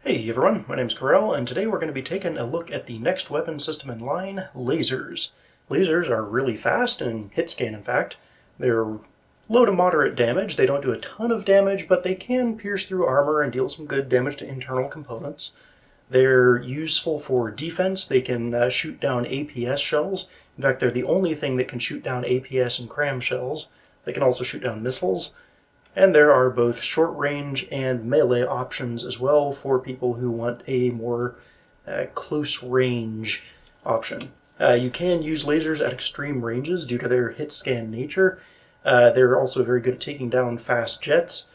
Hey everyone, my name is Corel, and today we're going to be taking a look at the next weapon system in line, lasers. Lasers are really fast and hit scan, in fact. They're low to moderate damage. They don't do a ton of damage, but they can pierce through armor and deal some good damage to internal components. They're useful for defense. They can shoot down APS shells. In fact, they're the only thing that can shoot down APS and cram shells. They can also shoot down missiles. And there are both short-range and melee options as well for people who want a more close-range option. You can use lasers at extreme ranges due to their hit-scan nature. They're also very good at taking down fast jets.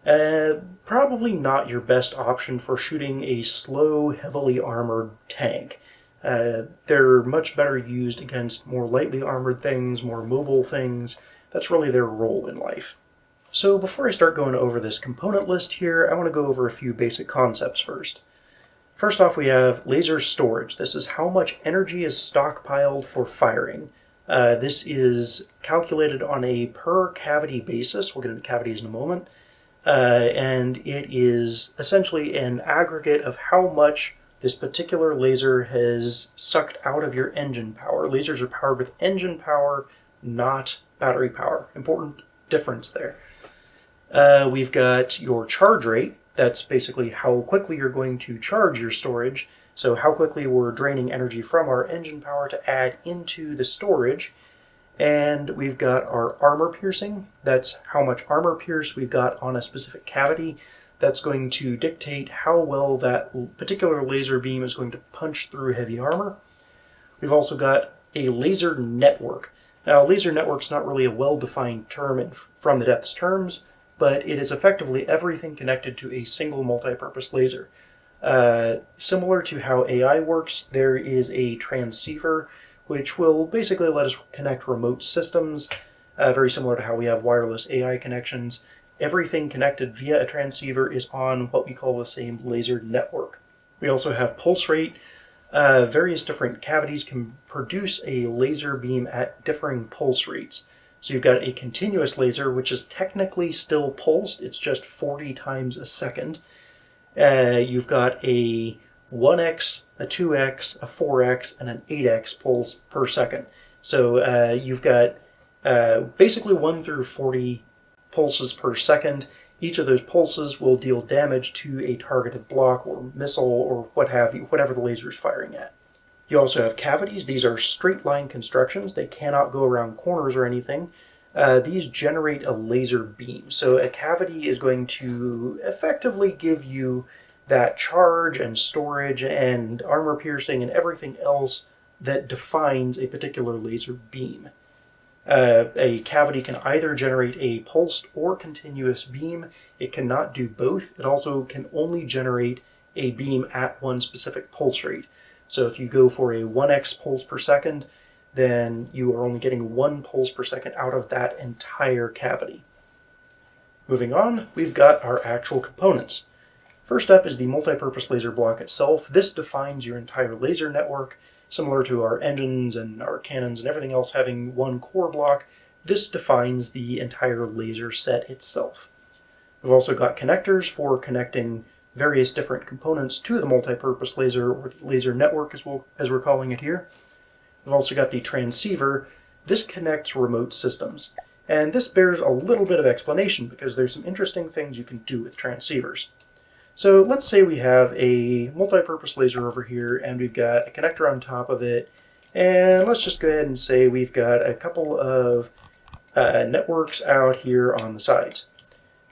Probably not your best option for shooting a slow, heavily armored tank. They're much better used against more lightly armored things, more mobile things. That's really their role in life. So before I start going over this component list here, I want to go over a few basic concepts first. First off, we have laser storage. This is how much energy is stockpiled for firing. This is calculated on a per cavity basis. We'll get into cavities in a moment. And it is essentially an aggregate of how much this particular laser has sucked out of your engine power. Lasers are powered with engine power, not battery power. Important difference there. We've got your charge rate. That's basically how quickly you're going to charge your storage. So how quickly we're draining energy from our engine power to add into the storage. And we've got our armor piercing. That's how much armor pierce we've got on a specific cavity. That's going to dictate how well that particular laser beam is going to punch through heavy armor. We've also got a laser network. Now, laser network's not really a well-defined term from the depths terms, but it is effectively everything connected to a single multi-purpose laser. Similar to how AI works, there is a transceiver, which will basically let us connect remote systems, very similar to how we have wireless AI connections. Everything connected via a transceiver is on what we call the same laser network. We also have pulse rate. Various different cavities can produce a laser beam at differing pulse rates. So you've got a continuous laser, which is technically still pulsed. It's just 40 times a second. You've got a 1x, a 2x, a 4x, and an 8x pulse per second. So you've got basically 1 through 40 pulses per second. Each of those pulses will deal damage to a targeted block or missile or what have you, whatever the laser is firing at. You also have cavities. These are straight line constructions. They cannot go around corners or anything. These generate a laser beam. So a cavity is going to effectively give you that charge and storage and armor piercing and everything else that defines a particular laser beam. A cavity can either generate a pulsed or continuous beam. It cannot do both. It also can only generate a beam at one specific pulse rate. So if you go for a 1x pulse per second, then you are only getting 1 pulse per second out of that entire cavity. Moving on, we've got our actual components. First up is the multi-purpose laser block itself. This defines your entire laser network, similar to our engines and our cannons and everything else having one core block. This defines the entire laser set itself. We've also got connectors for connecting various different components to the multi-purpose laser, or the laser network as we're calling it here. We've also got the transceiver. This connects remote systems. And this bears a little bit of explanation because there's some interesting things you can do with transceivers. So let's say we have a multi-purpose laser over here and we've got a connector on top of it. And let's just go ahead and say we've got a couple of networks out here on the sides.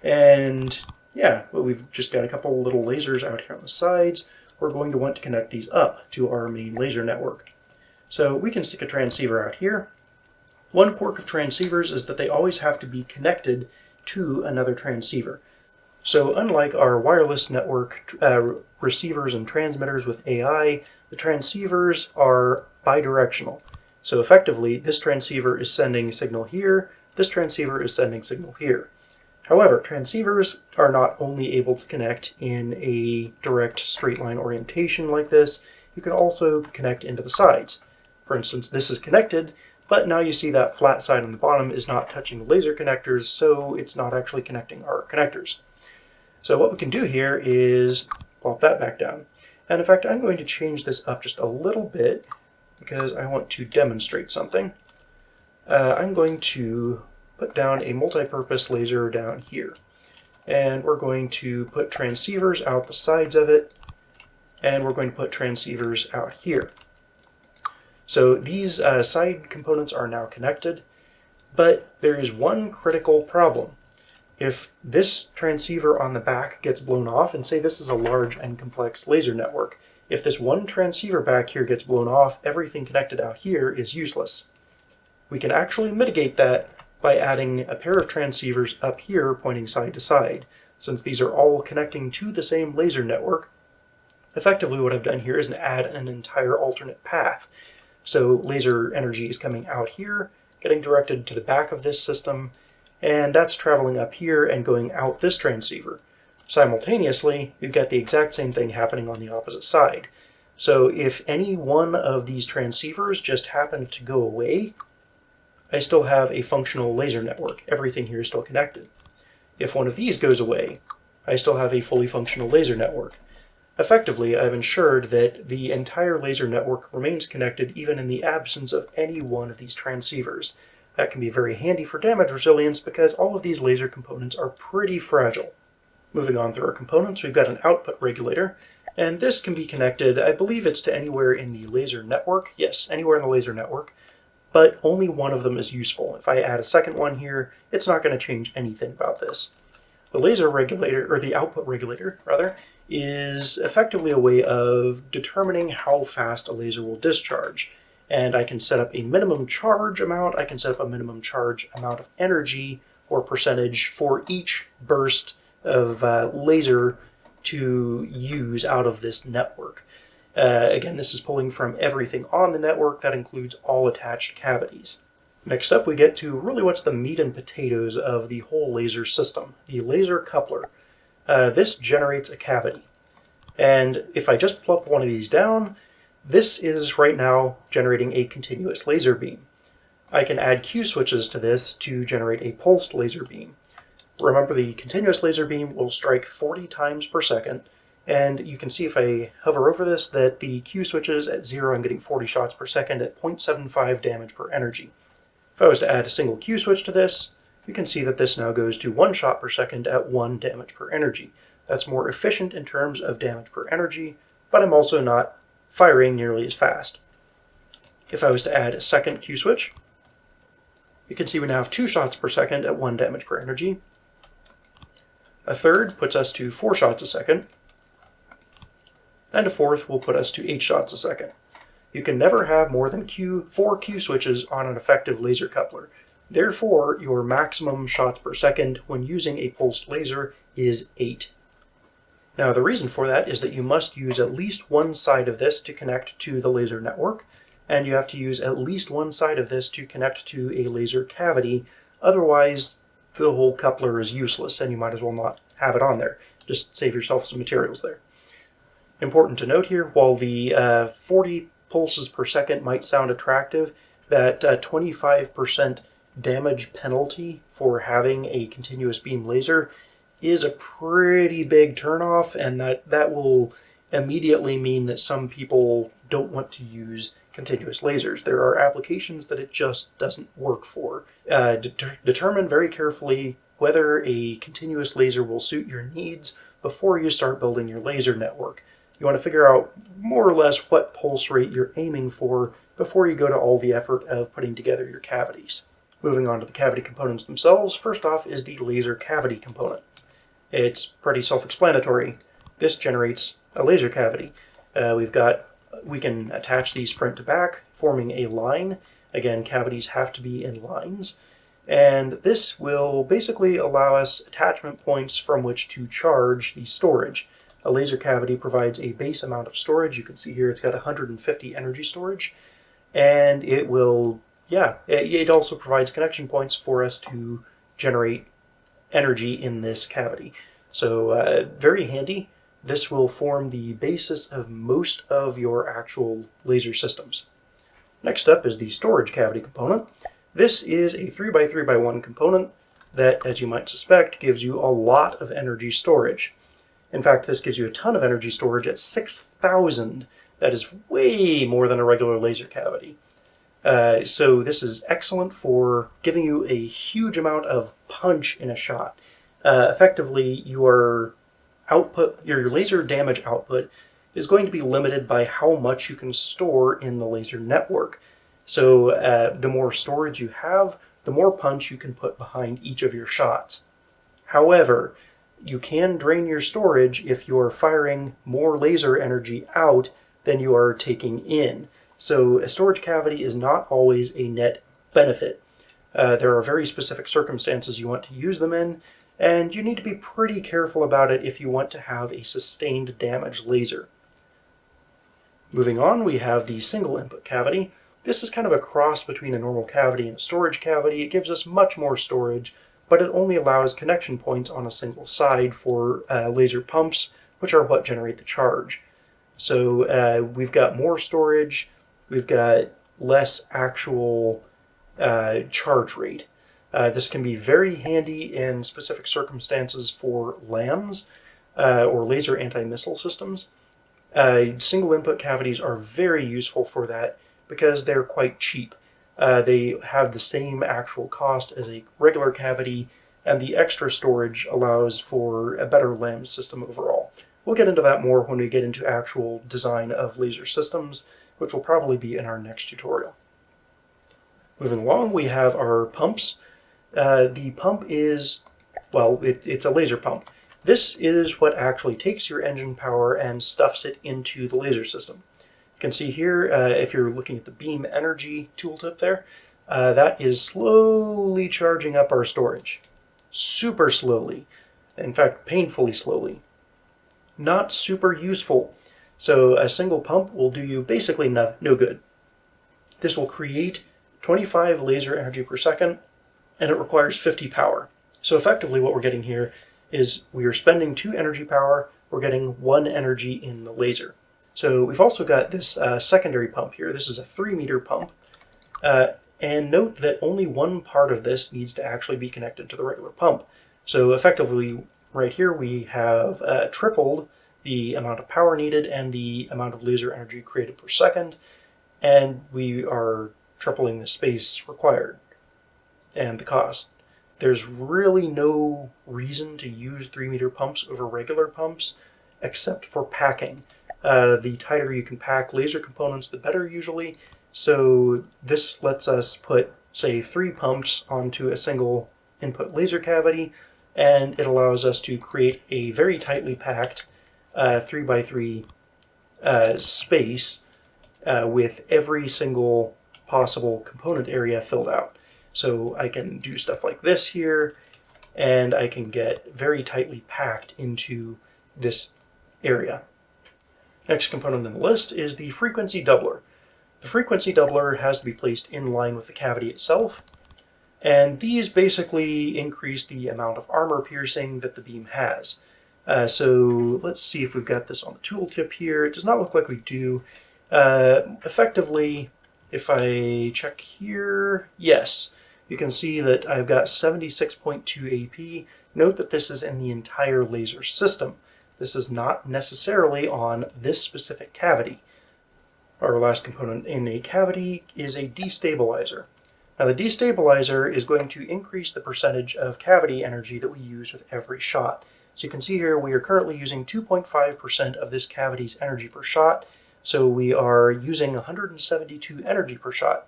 And yeah, well, we've just got a couple little lasers out here on the sides. We're going to want to connect these up to our main laser network. So we can stick a transceiver out here. One quirk of transceivers is that they always have to be connected to another transceiver. So unlike our wireless network receivers and transmitters with AI, the transceivers are bidirectional. So effectively, this transceiver is sending signal here, this transceiver is sending signal here. However, transceivers are not only able to connect in a direct straight line orientation like this, you can also connect into the sides. For instance, this is connected, but now you see that flat side on the bottom is not touching the laser connectors, so it's not actually connecting our connectors. So what we can do here is plop that back down. And in fact, I'm going to change this up just a little bit because I want to demonstrate something. I'm going to put down a multi-purpose laser down here. And we're going to put transceivers out the sides of it, and we're going to put transceivers out here. So these side components are now connected, but there is one critical problem. If this transceiver on the back gets blown off, and say this is a large and complex laser network, if this one transceiver back here gets blown off, everything connected out here is useless. We can actually mitigate that by adding a pair of transceivers up here pointing side to side. Since these are all connecting to the same laser network, effectively what I've done here is add an entire alternate path. So laser energy is coming out here, getting directed to the back of this system, and that's traveling up here and going out this transceiver. Simultaneously, we've got the exact same thing happening on the opposite side. So if any one of these transceivers just happened to go away, I still have a functional laser network. Everything here is still connected. If one of these goes away, I still have a fully functional laser network. Effectively, I've ensured that the entire laser network remains connected even in the absence of any one of these transceivers. That can be very handy for damage resilience because all of these laser components are pretty fragile. Moving on through our components, we've got an output regulator, and this can be connected, I believe it's to anywhere in the laser network. Yes, anywhere in the laser network. But only one of them is useful. If I add a second one here, it's not going to change anything about this. The laser regulator, or the output regulator, rather, is effectively a way of determining how fast a laser will discharge. And I can set up a minimum charge amount, I can set up a minimum charge amount of energy or percentage for each burst of laser to use out of this network. Again, this is pulling from everything on the network. That includes all attached cavities. Next up, we get to really what's the meat and potatoes of the whole laser system, the laser coupler. This generates a cavity. And if I just plop one of these down, this is right now generating a continuous laser beam. I can add Q switches to this to generate a pulsed laser beam. Remember, the continuous laser beam will strike 40 times per second. And you can see if I hover over this that the Q switches at 0, I'm getting 40 shots per second at 0.75 damage per energy. If I was to add a single Q switch to this, you can see that this now goes to 1 shot per second at 1 damage per energy. That's more efficient in terms of damage per energy, but I'm also not firing nearly as fast. If I was to add a second Q switch, you can see we now have 2 shots per second at 1 damage per energy. A third puts us to 4 shots a second. And a fourth will put us to 8 shots a second. You can never have more than 4 Q switches on an effective laser coupler. Therefore, your maximum shots per second when using a pulsed laser is 8. Now, the reason for that is that you must use at least one side of this to connect to the laser network, and you have to use at least one side of this to connect to a laser cavity. Otherwise, the whole coupler is useless, and you might as well not have it on there. Just save yourself some materials there. Important to note here, while the 40 pulses per second might sound attractive, that 25% damage penalty for having a continuous beam laser is a pretty big turnoff, and that will immediately mean that some people don't want to use continuous lasers. There are applications that it just doesn't work for. Determine very carefully whether a continuous laser will suit your needs before you start building your laser network. You want to figure out more or less what pulse rate you're aiming for before you go to all the effort of putting together your cavities. Moving on to the cavity components themselves, first off is the laser cavity component. It's pretty self-explanatory. This generates a laser cavity. We can attach these front to back, forming a line. Again, cavities have to be in lines. And this will basically allow us attachment points from which to charge the storage. A laser cavity provides a base amount of storage. You can see here it's got 150 energy storage. And it will, it also provides connection points for us to generate energy in this cavity. So very handy. This will form the basis of most of your actual laser systems. Next up is the storage cavity component. This is a 3x3x1 component that, as you might suspect, gives you a lot of energy storage. In fact, this gives you a ton of energy storage at 6,000. That is way more than a regular laser cavity. So this is excellent for giving you a huge amount of punch in a shot. Effectively, your laser damage output is going to be limited by how much you can store in the laser network. So the more storage you have, the more punch you can put behind each of your shots. However, you can drain your storage if you're firing more laser energy out than you are taking in. So a storage cavity is not always a net benefit. There are very specific circumstances you want to use them in, and you need to be pretty careful about it if you want to have a sustained damage laser. Moving on, we have the single input cavity. This is kind of a cross between a normal cavity and a storage cavity. It gives us much more storage, but it only allows connection points on a single side for laser pumps, which are what generate the charge. So we've got more storage, we've got less actual charge rate. This can be very handy in specific circumstances for LAMs or laser anti-missile systems. Single input cavities are very useful for that because they're quite cheap. They have the same actual cost as a regular cavity, and the extra storage allows for a better LAM system overall. We'll get into that more when we get into actual design of laser systems, which will probably be in our next tutorial. Moving along, we have our pumps. The pump is, well, it's a laser pump. This is what actually takes your engine power and stuffs it into the laser system. You can see here, if you're looking at the beam energy tooltip there, that is slowly charging up our storage. Super slowly. In fact, painfully slowly. Not super useful. So a single pump will do you basically no good. This will create 25 laser energy per second, and it requires 50 power. So effectively what we're getting here is we are spending 2 energy power, we're getting 1 energy in the laser. So we've also got this secondary pump here. This is a 3-meter pump. And note that only one part of this needs to actually be connected to the regular pump. So effectively, right here we have tripled the amount of power needed and the amount of laser energy created per second, and we are tripling the space required and the cost. There's really no reason to use 3-meter pumps over regular pumps except for packing. The tighter you can pack laser components, the better usually. So this lets us put, say, 3 pumps onto a single input laser cavity, and it allows us to create a very tightly packed 3x3 space with every single possible component area filled out. So I can do stuff like this here, and I can get very tightly packed into this area. Next component in the list is the frequency doubler. The frequency doubler has to be placed in line with the cavity itself, and these basically increase the amount of armor piercing that the beam has. So let's see if we've got this on the tooltip here. It does not look like we do. Effectively, if I check here, yes, you can see that I've got 76.2 AP. Note that this is in the entire laser system. This is not necessarily on this specific cavity. Our last component in a cavity is a destabilizer. Now the destabilizer is going to increase the percentage of cavity energy that we use with every shot. So you can see here we are currently using 2.5% of this cavity's energy per shot, so we are using 172 energy per shot.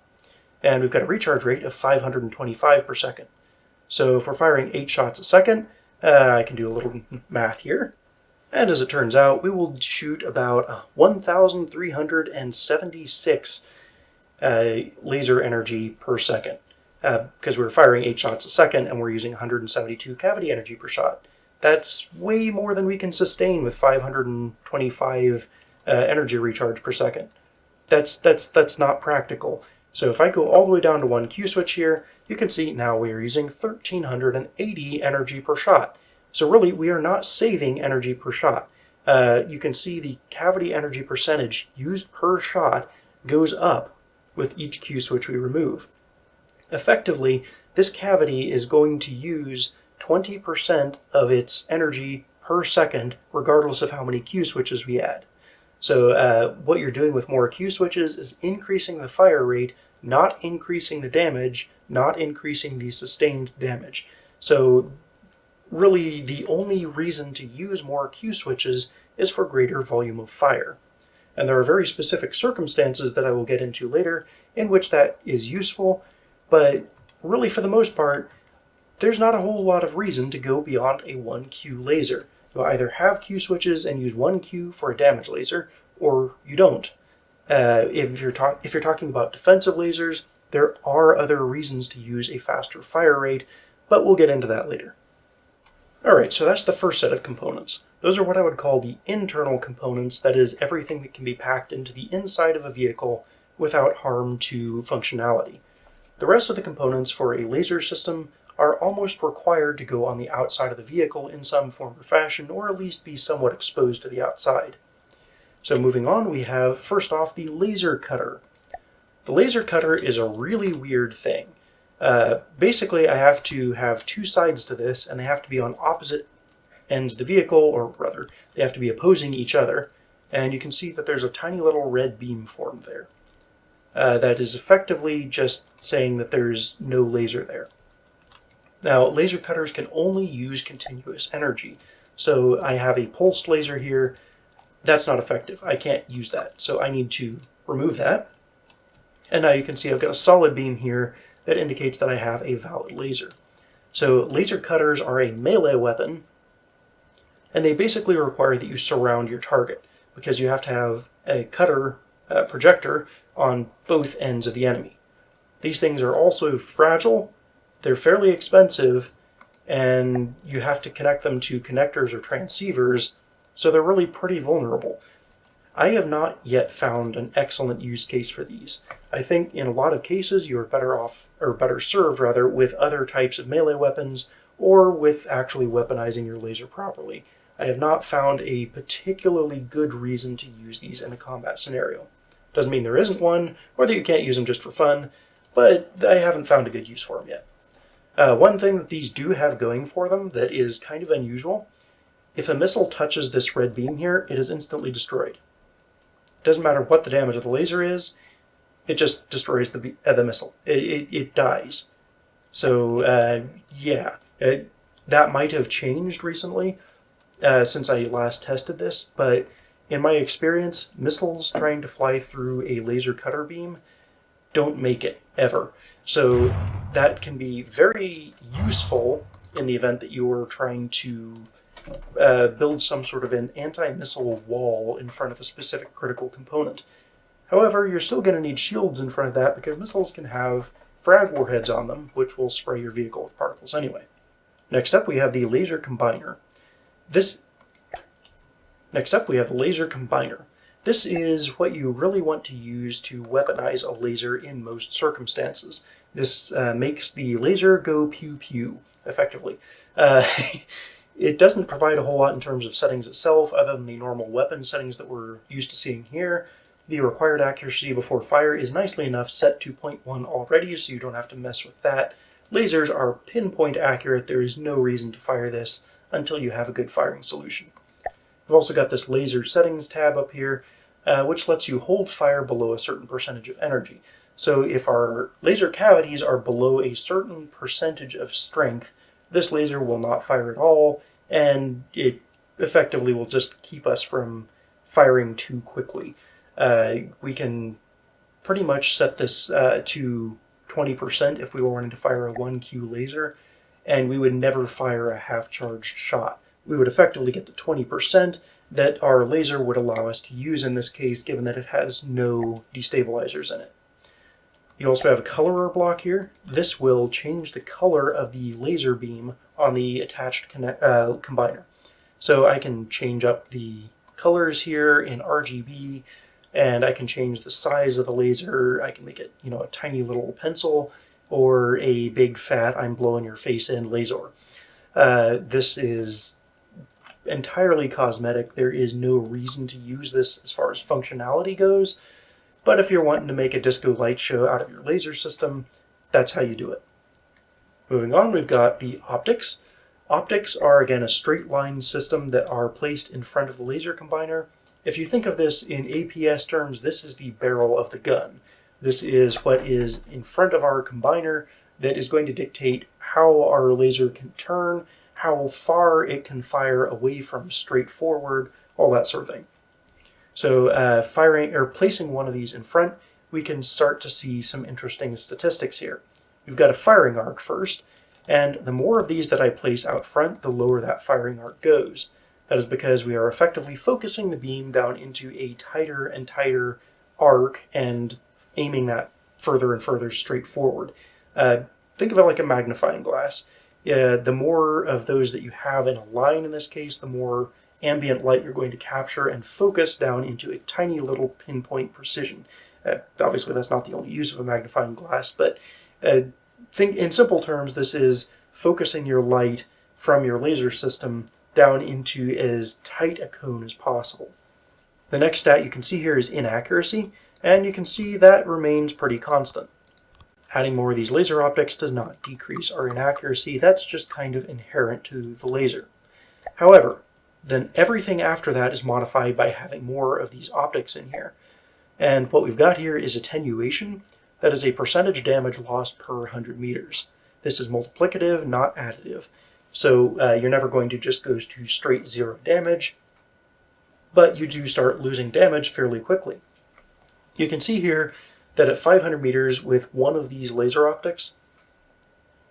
And we've got a recharge rate of 525 per second. So if we're firing 8 shots a second, I can do a little math here. And as it turns out, we will shoot about 1,376 laser energy per second, because we're firing 8 shots a second and we're using 172 cavity energy per shot. That's way more than we can sustain with 525 energy recharge per second. That's not practical. So if I go all the way down to 1 Q switch here, you can see now we are using 1,380 energy per shot. So really, we are not saving energy per shot. You can see the cavity energy percentage used per shot goes up with each Q switch we remove. Effectively, this cavity is going to use 20% of its energy per second, regardless of how many Q switches we add. So what you're doing with more Q switches is increasing the fire rate, not increasing the damage, not increasing the sustained damage. So really the only reason to use more Q switches is for greater volume of fire. And there are very specific circumstances that I will get into later in which that is useful, but really for the most part, there's not a whole lot of reason to go beyond a 1Q laser. You'll either have Q switches and use 1Q for a damage laser, or you don't. If you're talking about defensive lasers, there are other reasons to use a faster fire rate, but we'll get into that later. Alright, so that's the first set of components. Those are what I would call the internal components, that is, everything that can be packed into the inside of a vehicle without harm to functionality. The rest of the components for a laser system are almost required to go on the outside of the vehicle in some form or fashion, or at least be somewhat exposed to the outside. So moving on, we have, first off, the laser cutter. The laser cutter is a really weird thing. Basically, I have to have two sides to this, and they have to be on opposite ends of the vehicle, or rather, they have to be opposing each other, and you can see that there's a tiny little red beam formed there. That is effectively just saying that there's no laser there. Now, laser cutters can only use continuous energy. So I have a pulsed laser here. That's not effective. I can't use that. So I need to remove that. And now you can see I've got a solid beam here that indicates that I have a valid laser. So laser cutters are a melee weapon, and they basically require that you surround your target, because you have to have a cutter projector on both ends of the enemy. These things are also fragile. They're fairly expensive, and you have to connect them to connectors or transceivers, so they're really pretty vulnerable. I have not yet found an excellent use case for these. I think in a lot of cases you are better served with other types of melee weapons, or with actually weaponizing your laser properly. I have not found a particularly good reason to use these in a combat scenario. Doesn't mean there isn't one, or that you can't use them just for fun, but I haven't found a good use for them yet. One thing that these do have going for them that is kind of unusual, if a missile touches this red beam here, it is instantly destroyed. It doesn't matter what the damage of the laser is, it just destroys the missile. It dies. So, that might have changed recently since I last tested this, but in my experience, missiles trying to fly through a laser cutter beam don't make it, ever. So that can be very useful in the event that you are trying to build some sort of an anti-missile wall in front of a specific critical component. However, you're still going to need shields in front of that, because missiles can have frag warheads on them, which will spray your vehicle with particles anyway. Next up, we have the laser combiner. This is what you really want to use to weaponize a laser in most circumstances. This makes the laser go pew-pew, effectively. It doesn't provide a whole lot in terms of settings itself, other than the normal weapon settings that we're used to seeing here. The required accuracy before fire is nicely enough set to 0.1 already, so you don't have to mess with that. Lasers are pinpoint accurate. There is no reason to fire this until you have a good firing solution. We've also got this laser settings tab up here, which lets you hold fire below a certain percentage of energy. So if our laser cavities are below a certain percentage of strength, this laser will not fire at all, and it effectively will just keep us from firing too quickly. We can pretty much set this to 20% if we were wanting to fire a 1Q laser, and we would never fire a half-charged shot. We would effectively get the 20% that our laser would allow us to use in this case, given that it has no destabilizers in it. You also have a colorer block here. This will change the color of the laser beam on the attached combiner. So I can change up the colors here in RGB, and I can change the size of the laser. I can make it, a tiny little pencil, or a big fat I'm blowing your face in laser. This is entirely cosmetic. There is no reason to use this as far as functionality goes, but if you're wanting to make a disco light show out of your laser system, that's how you do it. Moving on, we've got the optics. Optics are, again, a straight line system that are placed in front of the laser combiner. If you think of this in APS terms, this is the barrel of the gun. This is what is in front of our combiner that is going to dictate how our laser can turn, how far it can fire away from straight forward, all that sort of thing. So firing or placing one of these in front, we can start to see some interesting statistics here. We've got a firing arc first, and the more of these that I place out front, the lower that firing arc goes. That is because we are effectively focusing the beam down into a tighter and tighter arc and aiming that further and further straight forward. Think of it like a magnifying glass. The more of those that you have in a line in this case, the more ambient light you're going to capture and focus down into a tiny little pinpoint precision. Obviously, that's not the only use of a magnifying glass, but think in simple terms, this is focusing your light from your laser system down into as tight a cone as possible. The next stat you can see here is inaccuracy, and you can see that remains pretty constant. Adding more of these laser optics does not decrease our inaccuracy, that's just kind of inherent to the laser. However, then everything after that is modified by having more of these optics in here. And what we've got here is attenuation. That is a percentage damage lost per 100 meters. This is multiplicative, not additive. So you're never going to just go to straight zero damage, but you do start losing damage fairly quickly. You can see here that at 500 meters with one of these laser optics,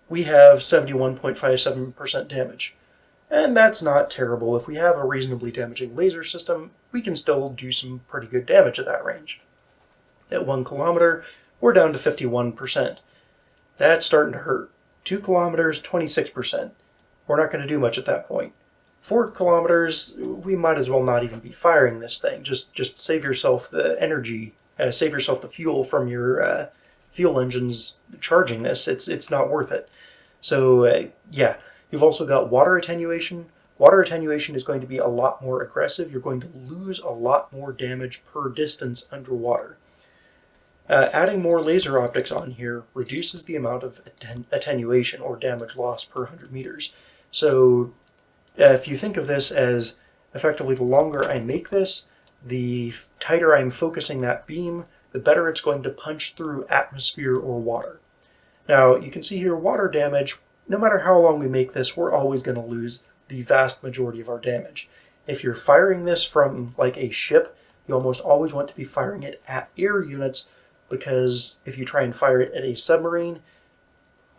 we have 71.57% damage. And that's not terrible. If we have a reasonably damaging laser system, we can still do some pretty good damage at that range. At 1 kilometer, we're down to 51%. That's starting to hurt. 2 kilometers, 26%. We're not going to do much at that point. 4 kilometers, we might as well not even be firing this thing. Just save yourself the energy, save yourself the fuel from your fuel engines charging this. It's not worth it. So yeah, you've also got water attenuation. Water attenuation is going to be a lot more aggressive. You're going to lose a lot more damage per distance underwater. Adding more laser optics on here reduces the amount of attenuation or damage loss per 100 meters. So if you think of this as effectively the longer I make this, the tighter I'm focusing that beam, the better it's going to punch through atmosphere or water. Now you can see here water damage, no matter how long we make this, we're always going to lose the vast majority of our damage. If you're firing this from like a ship, you almost always want to be firing it at air units, because if you try and fire it at a submarine,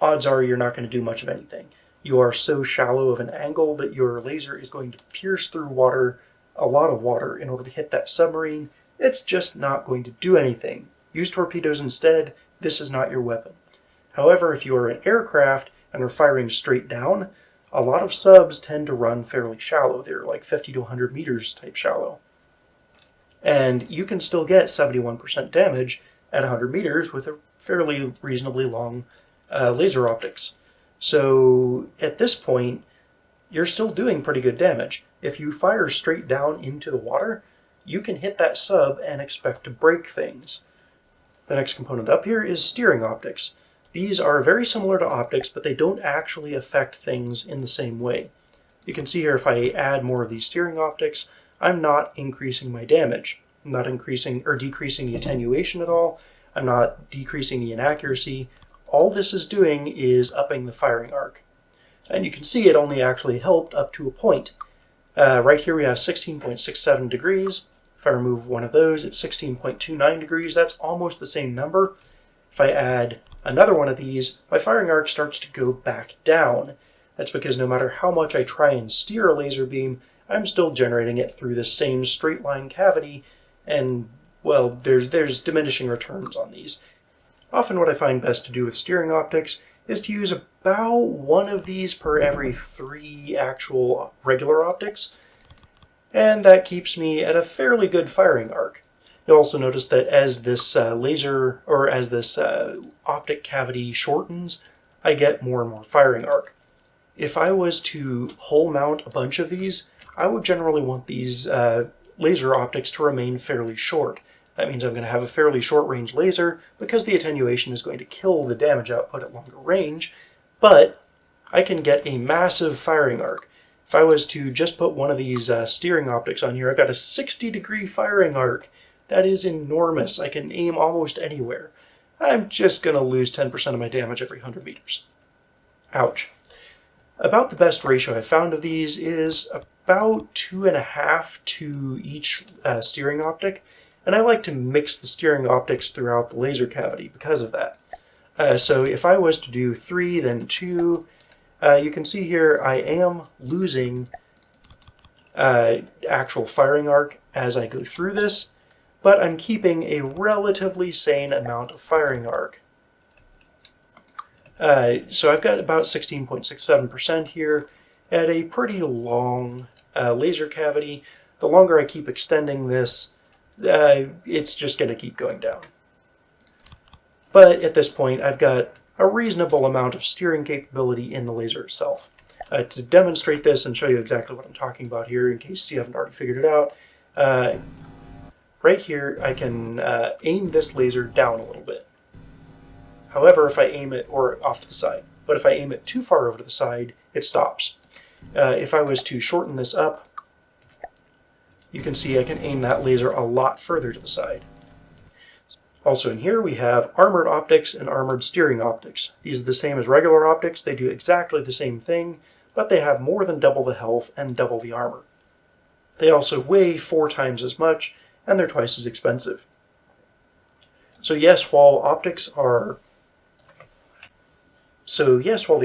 odds are you're not going to do much of anything. You are so shallow of an angle that your laser is going to pierce through water, a lot of water, in order to hit that submarine. It's just not going to do anything. Use torpedoes instead. This is not your weapon. However, if you are an aircraft and are firing straight down, a lot of subs tend to run fairly shallow. They're like 50 to 100 meters type shallow. And you can still get 71% damage at 100 meters with a fairly reasonably long laser optics. So at this point, you're still doing pretty good damage. If you fire straight down into the water, you can hit that sub and expect to break things. The next component up here is steering optics. These are very similar to optics, but they don't actually affect things in the same way. You can see here if I add more of these steering optics, I'm not increasing my damage. I'm not increasing or decreasing the attenuation at all. I'm not decreasing the inaccuracy. All this is doing is upping the firing arc. And you can see it only actually helped up to a point. Right here we have 16.67 degrees. If I remove one of those, it's 16.29 degrees. That's almost the same number. If I add another one of these, my firing arc starts to go back down. That's because no matter how much I try and steer a laser beam, I'm still generating it through the same straight line cavity, and, well, there's diminishing returns on these. Often what I find best to do with steering optics is to use about one of these per every 3 actual regular optics, and that keeps me at a fairly good firing arc. You'll also notice that as this optic cavity shortens, I get more and more firing arc. If I was to hull mount a bunch of these, I would generally want these laser optics to remain fairly short. That means I'm going to have a fairly short range laser because the attenuation is going to kill the damage output at longer range, but I can get a massive firing arc. If I was to just put one of these steering optics on here, I've got a 60-degree firing arc. That is enormous. I can aim almost anywhere. I'm just going to lose 10% of my damage every 100 meters. Ouch. About the best ratio I've found of these is about 2.5 to each steering optic, and I like to mix the steering optics throughout the laser cavity because of that. So if I was to do 3, then 2, you can see here I am losing actual firing arc as I go through this, but I'm keeping a relatively sane amount of firing arc. So I've got about 16.67% here at a pretty long laser cavity. The longer I keep extending this, it's just going to keep going down. But at this point, I've got a reasonable amount of steering capability in the laser itself. To demonstrate this and show you exactly what I'm talking about here, in case you haven't already figured it out, right here I can aim this laser down a little bit. However, if I aim it, or off to the side, but if I aim it too far over to the side, it stops. If I was to shorten this up, you can see I can aim that laser a lot further to the side. Also in here we have armored optics and armored steering optics. These are the same as regular optics. They do exactly the same thing, but they have more than double the health and double the armor. They also weigh 4 times as much, and they're twice as expensive. So yes, while the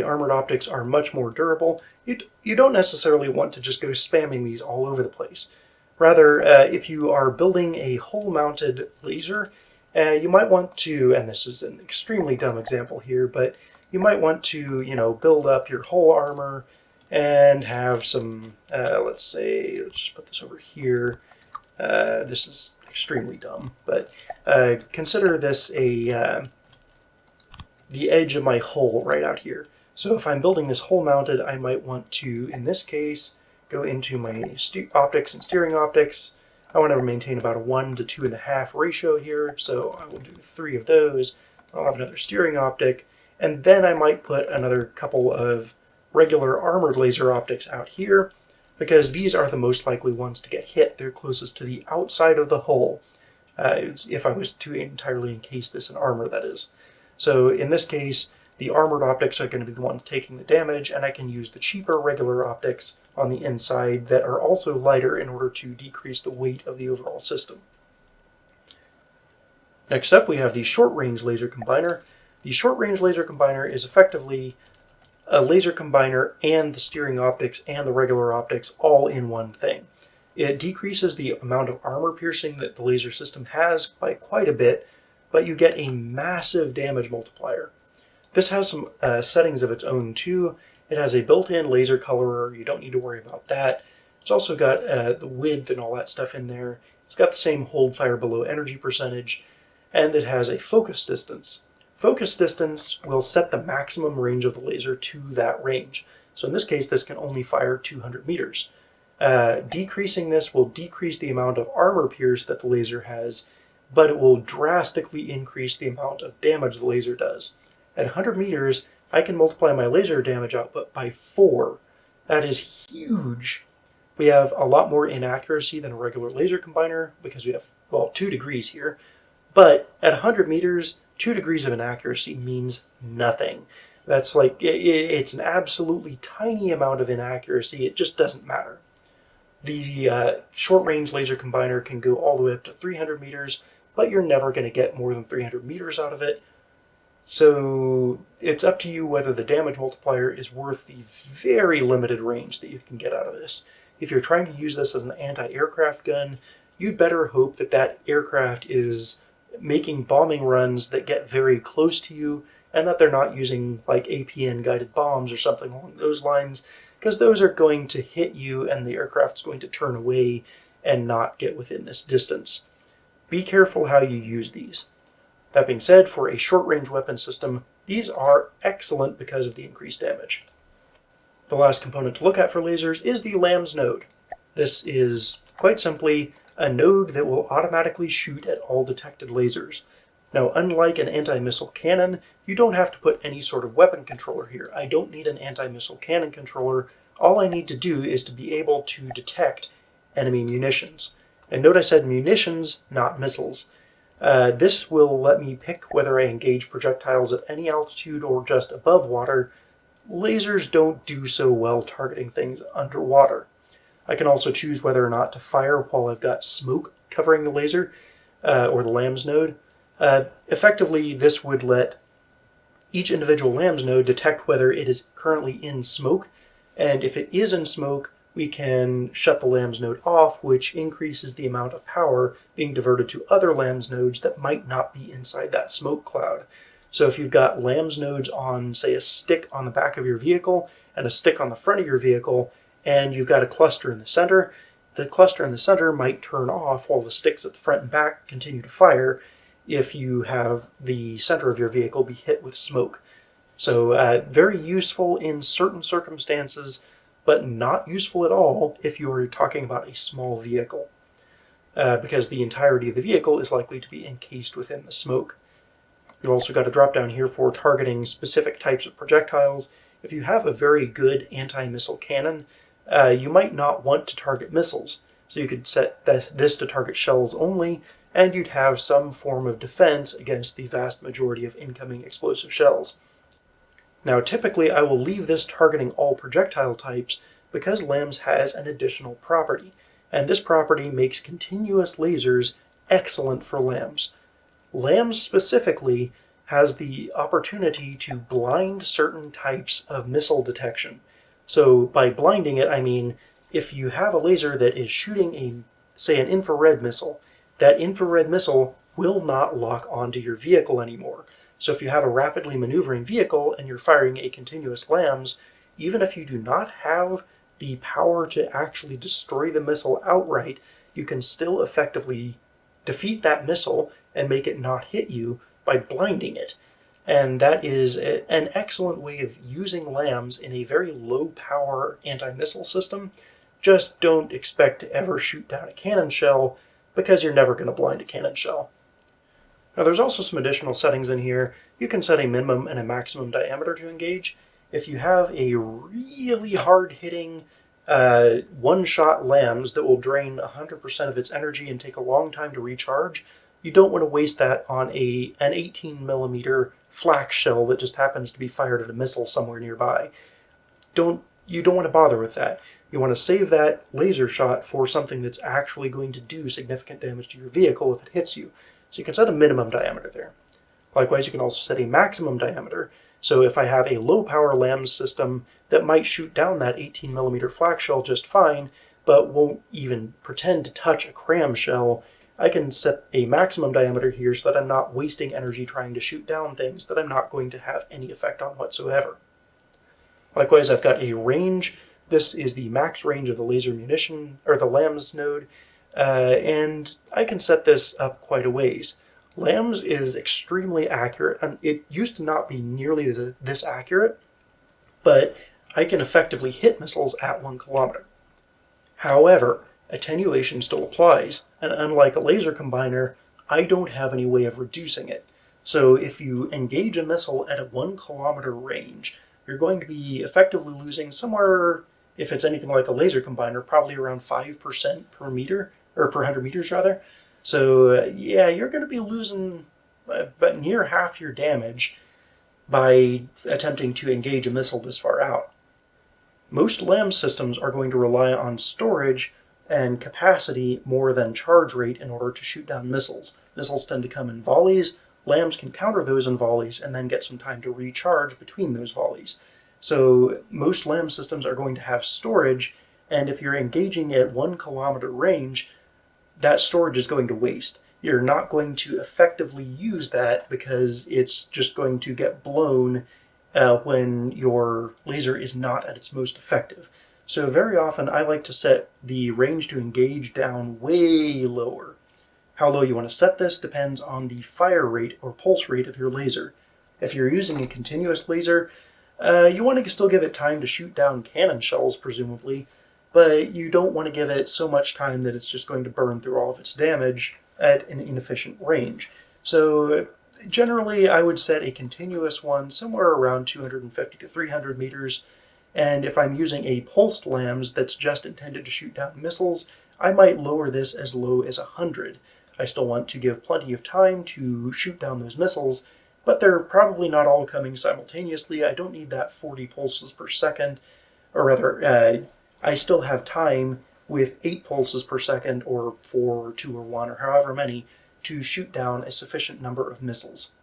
armored optics are much more durable, you don't necessarily want to just go spamming these all over the place. Rather, if you are building a hull-mounted laser, you might want to, and this is an extremely dumb example here, but you might want to, build up your hull armor and have some, let's just put this over here. This is extremely dumb, but consider this the edge of my hull right out here. So if I'm building this hull mounted, I might want to, in this case, go into my optics and steering optics. I want to maintain about a 1 to 2.5 ratio here, so I will do 3 of those. I'll have another steering optic, and then I might put another couple of regular armored laser optics out here, because these are the most likely ones to get hit. They're closest to the outside of the hull, if I was to entirely encase this in armor, that is. So in this case, the armored optics are going to be the ones taking the damage, and I can use the cheaper regular optics on the inside that are also lighter in order to decrease the weight of the overall system. Next up, we have the short-range laser combiner. The short-range laser combiner is effectively a laser combiner and the steering optics and the regular optics all in one thing. It decreases the amount of armor piercing that the laser system has by quite a bit, but you get a massive damage multiplier. This has some settings of its own too. It has a built-in laser colorer. You don't need to worry about that. It's also got the width and all that stuff in there. It's got the same hold fire below energy percentage, and it has a focus distance. Focus distance will set the maximum range of the laser to that range. So in this case, this can only fire 200 meters. Decreasing this will decrease the amount of armor pierce that the laser has, but it will drastically increase the amount of damage the laser does. At 100 meters, I can multiply my laser damage output by 4. That is huge. We have a lot more inaccuracy than a regular laser combiner because we have, 2 degrees here. But at 100 meters, 2 degrees of inaccuracy means nothing. That's like, it's an absolutely tiny amount of inaccuracy. It just doesn't matter. The short-range laser combiner can go all the way up to 300 meters, but you're never going to get more than 300 meters out of it. So it's up to you whether the damage multiplier is worth the very limited range that you can get out of this. If you're trying to use this as an anti-aircraft gun, you'd better hope that that aircraft is making bombing runs that get very close to you, and that they're not using like APN guided bombs or something along those lines, because those are going to hit you and the aircraft's going to turn away and not get within this distance. Be careful how you use these. That being said, for a short-range weapon system, these are excellent because of the increased damage. The last component to look at for lasers is the LAMS node. This is, quite simply, a node that will automatically shoot at all detected lasers. Now, unlike an anti-missile cannon, you don't have to put any sort of weapon controller here. I don't need an anti-missile cannon controller. All I need to do is to be able to detect enemy munitions. And note I said munitions, not missiles. This will let me pick whether I engage projectiles at any altitude or just above water. Lasers don't do so well targeting things underwater. I can also choose whether or not to fire while I've got smoke covering the laser, or the LAMS node. Effectively, this would let each individual LAMS node detect whether it is currently in smoke, and if it is in smoke, we can shut the LAMS node off, which increases the amount of power being diverted to other LAMS nodes that might not be inside that smoke cloud. So if you've got LAMS nodes on, say, a stick on the back of your vehicle and a stick on the front of your vehicle, and you've got a cluster in the center, the cluster in the center might turn off while the sticks at the front and back continue to fire if you have the center of your vehicle be hit with smoke. So very useful in certain circumstances, but not useful at all if you are talking about a small vehicle, because the entirety of the vehicle is likely to be encased within the smoke. You've also got a drop down here for targeting specific types of projectiles. If you have a very good anti-missile cannon, you might not want to target missiles, so you could set this to target shells only, and you'd have some form of defense against the vast majority of incoming explosive shells. Now, typically I will leave this targeting all projectile types because LAMS has an additional property, and this property makes continuous lasers excellent for LAMS. LAMS specifically has the opportunity to blind certain types of missile detection. So by blinding it, I mean if you have a laser that is shooting say an infrared missile, that infrared missile will not lock onto your vehicle anymore. So if you have a rapidly maneuvering vehicle and you're firing a continuous LAMS, even if you do not have the power to actually destroy the missile outright, you can still effectively defeat that missile and make it not hit you by blinding it. And that is an excellent way of using LAMS in a very low-power anti-missile system. Just don't expect to ever shoot down a cannon shell, because you're never going to blind a cannon shell. Now there's also some additional settings in here. You can set a minimum and a maximum diameter to engage. If you have a really hard-hitting one-shot LAMS that will drain 100% of its energy and take a long time to recharge, you don't want to waste that on an 18mm flak shell that just happens to be fired at a missile somewhere nearby. You don't want to bother with that. You want to save that laser shot for something that's actually going to do significant damage to your vehicle if it hits you. So you can set a minimum diameter there. Likewise, you can also set a maximum diameter. So if I have a low-power LAMS system that might shoot down that 18mm flak shell just fine, but won't even pretend to touch a cram shell, I can set a maximum diameter here so that I'm not wasting energy trying to shoot down things that I'm not going to have any effect on whatsoever. Likewise, I've got a range. This is the max range of the laser munition, or the LAMS node, and I can set this up quite a ways. LAMS is extremely accurate, and it used to not be nearly this accurate, but I can effectively hit missiles at 1 kilometer. However, attenuation still applies, and unlike a laser combiner, I don't have any way of reducing it. So if you engage a missile at a 1 kilometer range, you're going to be effectively losing somewhere, if it's anything like a laser combiner, probably around 5% per meter, or per 100 meters rather. So yeah, you're going to be losing but near half your damage by attempting to engage a missile this far out. Most LAMS systems are going to rely on storage and capacity more than charge rate in order to shoot down missiles. Missiles tend to come in volleys. LAMS can counter those in volleys and then get some time to recharge between those volleys. So most LAMS systems are going to have storage, and if you're engaging at 1 kilometer range, that storage is going to waste. You're not going to effectively use that because it's just going to get blown when your laser is not at its most effective. So very often I like to set the range to engage down way lower. How low you want to set this depends on the fire rate or pulse rate of your laser. If you're using a continuous laser, you want to still give it time to shoot down cannon shells, presumably, but you don't want to give it so much time that it's just going to burn through all of its damage at an inefficient range. So Generally, I would set a continuous one somewhere around 250 to 300 meters, and if I'm using a pulsed LAMS that's just intended to shoot down missiles, I might lower this as low as 100. I still want to give plenty of time to shoot down those missiles, but they're probably not all coming simultaneously. I don't need that 40 pulses per second, or rather, I still have time with 8 pulses per second, or 4, or 2, or 1, or however many, to shoot down a sufficient number of missiles.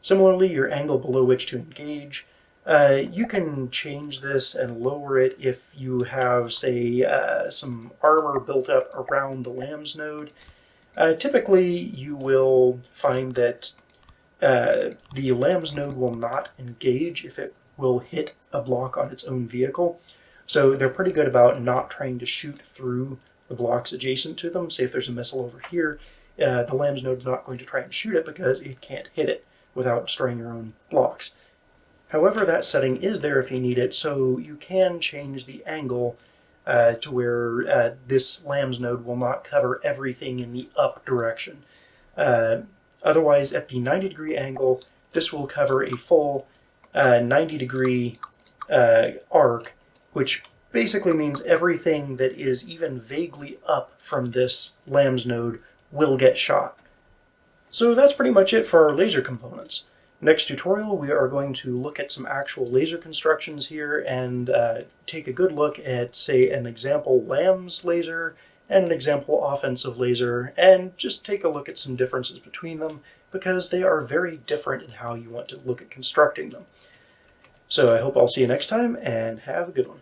Similarly, your angle below which to engage, you can change this and lower it if you have, say, some armor built up around the LAMS node. Typically, you will find that the LAMS node will not engage if it will hit a block on its own vehicle. So they're pretty good about not trying to shoot through the blocks adjacent to them. Say if there's a missile over here, the LAMS node is not going to try and shoot it because it can't hit it without destroying your own blocks. However, that setting is there if you need it, so you can change the angle to where this LAMS node will not cover everything in the up direction. Otherwise, at the 90-degree angle, this will cover a full 90-degree arc, which basically means everything that is even vaguely up from this LAMS node will get shot. So that's pretty much it for our laser components. Next tutorial, we are going to look at some actual laser constructions here and take a good look at, say, an example LAMS laser and an example offensive laser, and just take a look at some differences between them, because they are very different in how you want to look at constructing them. So I hope I'll see you next time, and have a good one.